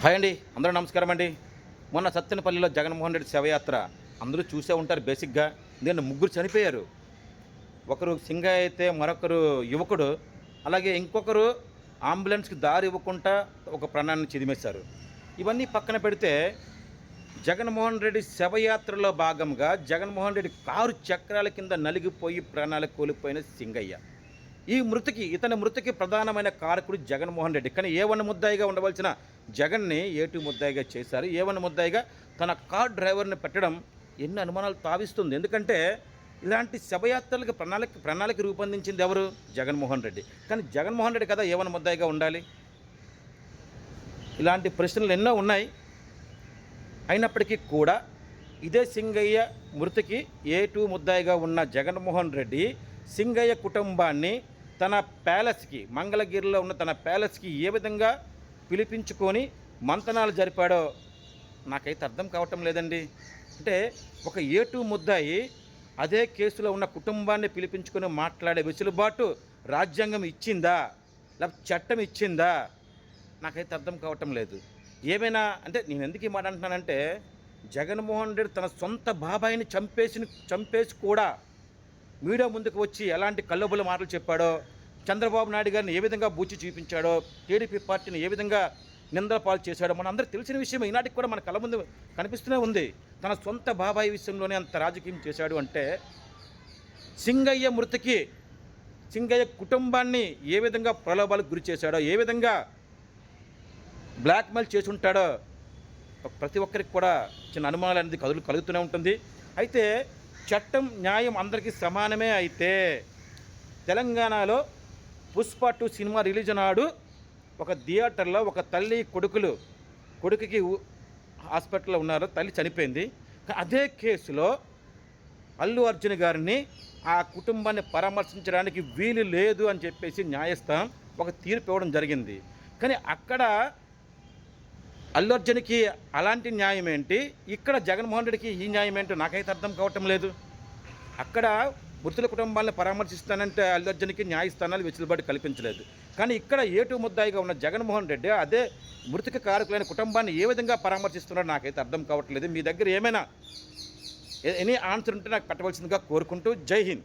Hi అండి, అందరూ నమస్కారం అండి. మొన్న సత్తెనపల్లిలో జగన్మోహన్ రెడ్డి శవయాత్ర అందరూ చూసే ఉంటారు. బేసిక్గా ఎందుకంటే ముగ్గురు చనిపోయారు. ఒకరు సింగయ్య అయితే మరొకరు యువకుడు, అలాగే ఇంకొకరు అంబులెన్స్కి దారి ఇవ్వకుండా ఒక ప్రాణాన్ని చిదిమేశారు. ఇవన్నీ పక్కన పెడితే జగన్మోహన్ రెడ్డి శవయాత్రలో భాగంగా జగన్మోహన్ రెడ్డి కారు చక్రాల కింద నలిగిపోయి ప్రాణాలు కోల్పోయిన సింగయ్య. ఇతని మృతికి ప్రధానమైన కారకుడు జగన్మోహన్ రెడ్డి. కానీ ఏ1 ముద్దాయిగా ఉండవలసిన జగన్ని ఏ2 ముద్దాయిగా చేశారు. ఏ1 ముద్దాయిగా తన కార్ డ్రైవర్ని పెట్టడం ఎన్ని అనుమానాలు తావిస్తుంది. ఎందుకంటే ఇలాంటి శవయాత్రలకు ప్రణాళిక రూపొందించింది ఎవరు? జగన్మోహన్ రెడ్డి. కానీ జగన్మోహన్ రెడ్డి కదా ఏ1 ముద్దాయిగా ఉండాలి. ఇలాంటి ప్రశ్నలు ఎన్నో ఉన్నాయి. అయినప్పటికీ కూడా ఇదే సింగయ్య మృతికి ఏ2 ముద్దాయిగా ఉన్న జగన్మోహన్ రెడ్డి సింగయ్య కుటుంబాన్ని తన ప్యాలెస్కి, మంగళగిరిలో ఉన్న తన ప్యాలెస్కి ఏ విధంగా పిలిపించుకొని మంతనాలు జరిపాడో నాకైతే అర్థం కావటం లేదండి. అంటే ఒక ఏ2 ముద్దాయి అదే కేసులో ఉన్న కుటుంబాన్ని పిలిపించుకొని మాట్లాడే వెసులుబాటు రాజ్యాంగం ఇచ్చిందా, లేకపోతే చట్టం ఇచ్చిందా? నాకైతే అర్థం కావటం లేదు. ఏమైనా అంటే నేను ఎందుకు ఈ మాట అంటున్నానంటే, జగన్మోహన్ రెడ్డి తన సొంత బాబాయిని చంపేసి కూడా మీడియా ముందుకు వచ్చి ఎలాంటి కల్లబుల్ల మాటలు చెప్పాడో, చంద్రబాబు నాయుడు గారిని ఏ విధంగా బూచి చూపించాడో, టీడీపీ పార్టీని ఏ విధంగా నిందల పాలు చేశాడో మన అందరికీ తెలిసిన విషయం. ఈనాటికి కూడా మన కళ్ళ ముందు కనిపిస్తూనే ఉంది. తన సొంత బాబాయి విషయంలోనే అంత రాజకీయం చేశాడు అంటే, సింగయ్య మృతికి సింగయ్య కుటుంబాన్ని ఏ విధంగా ప్రలోభాలకు గురి చేశాడో, ఏ విధంగా బ్లాక్మెయిల్ చేసి ఉంటాడో ప్రతి ఒక్కరికి కూడా చిన్న అనుమానాలు అనేది కలుగుతూనే ఉంటుంది. అయితే చట్టం న్యాయం అందరికీ సమానమే. అయితే తెలంగాణలో పుష్ప 2 సినిమా రిలీజ్ నాడు ఒక థియేటర్లో ఒక తల్లి కొడుకుకి హాస్పిటల్లో ఉన్నారు, తల్లి చనిపోయింది. అదే కేసులో అల్లు అర్జున్ గారిని ఆ కుటుంబాన్ని పరామర్శించడానికి వీలు లేదు అని చెప్పేసి న్యాయస్థానం ఒక తీర్పు ఇవ్వడం జరిగింది. కానీ అక్కడ అల్లు అర్జున్కి అలాంటి న్యాయం ఏంటి, ఇక్కడ జగన్మోహన్ రెడ్డికి ఈ న్యాయం ఏంటో నాకైతే అర్థం కావటం లేదు. అక్కడ మృతుల కుటుంబాలను పరామర్శిస్తానంటే అల్లు అర్జున్కి న్యాయస్థానాలు వెసులుబాటు కల్పించలేదు. కానీ ఇక్కడ ఏ2 ముద్దాయిగా ఉన్న జగన్మోహన్ రెడ్డి అదే మృతికి కారకులైన కుటుంబాన్ని ఏ విధంగా పరామర్శిస్తున్నాడో నాకైతే అర్థం కావట్లేదు. మీ దగ్గర ఏమైనా ఎనీ ఆన్సర్ ఉంటే నాకు పెట్టవలసిందిగా కోరుకుంటూ జై హింద్.